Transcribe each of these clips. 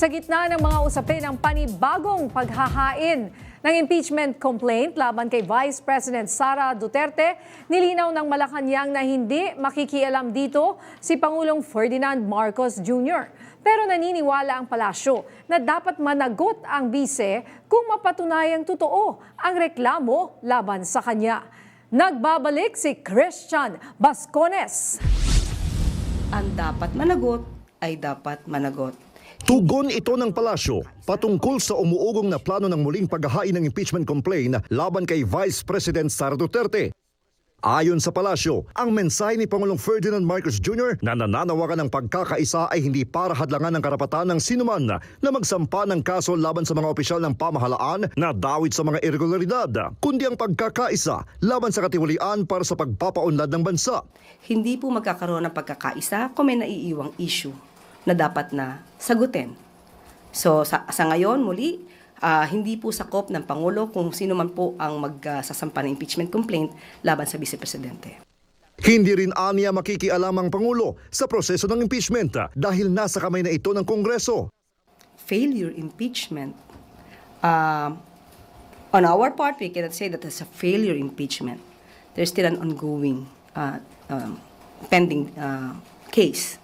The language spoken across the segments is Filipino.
Sa gitna ng mga usapin ng panibagong paghahain ng impeachment complaint laban kay Vice President Sara Duterte, nilinaw ng Malacanang na hindi makikialam dito si Pangulong Ferdinand Marcos Jr. Pero naniniwala ang palasyo na dapat managot ang bise kung mapatunayang totoo ang reklamo laban sa kanya. Nagbabalik si Christian Bascones. Ang dapat managot ay dapat managot. Tugon ito ng palasyo patungkol sa umuugong na plano ng muling paghahain ng impeachment complaint laban kay Vice President Sara Duterte. Ayon sa palasyo, ang mensahe ni Pangulong Ferdinand Marcos Jr. na nananawagan ng pagkakaisa ay hindi para hadlangan ng karapatan ng sinuman na magsampa ng kaso laban sa mga opisyal ng pamahalaan na dawit sa mga irregularidad, kundi ang pagkakaisa laban sa katiwalian para sa pagpapaunlad ng bansa. Hindi po magkakaroon ng pagkakaisa kung may naiiwang issue na dapat na sagutin. So sa ngayon muli, hindi po sakop ng Pangulo kung sino man po ang magsasampa ng impeachment complaint laban sa Vice Presidente. Hindi rin aniya makikialam ang Pangulo sa proseso ng impeachment dahil nasa kamay na ito ng Kongreso. Failure impeachment. On our part, we cannot say that it's a failure impeachment. There's still an ongoing pending case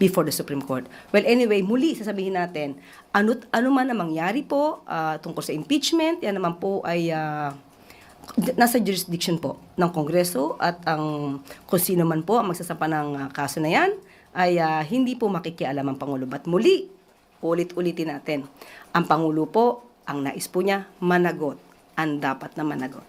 before the Supreme Court. Well, anyway, muli sasabihin natin, ano man ang mangyari po tungkol sa impeachment, yan naman po ay nasa jurisdiction po ng Kongreso at kung sino man po ang magsasampa ng kaso na yan, ay hindi po makikialam ang Pangulo. But muli, ulit-ulitin natin, ang Pangulo po, ang nais po niya, managot. Ang dapat na managot.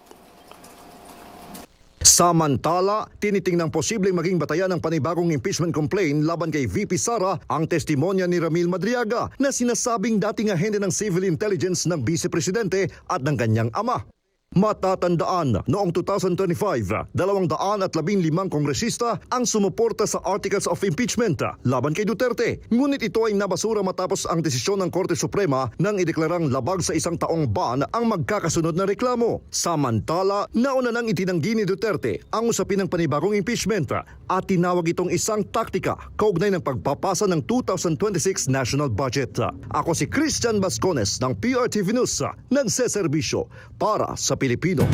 Samantala, tinitingnang posibleng maging batayan ng panibagong impeachment complaint laban kay VP Sara ang testimonya ni Ramil Madriaga na sinasabing dating ahente ng Civil Intelligence ng Vice Presidente at ng kanyang ama. Matatandaan, noong 2025, 215 kongresista ang sumuporta sa Articles of Impeachment laban kay Duterte. Ngunit ito ay nabasura matapos ang desisyon ng Korte Suprema nang ideklarang labag sa isang taong ban ang magkakasunod na reklamo. Samantala, nauna nang itinanggi ni Duterte ang usapin ng panibagong impeachment at tinawag itong isang taktika kaugnay ng pagpapasa ng 2026 national budget. Ako si Christian Bascones ng PRTV News, nagseserbisyo para sa Pilipino.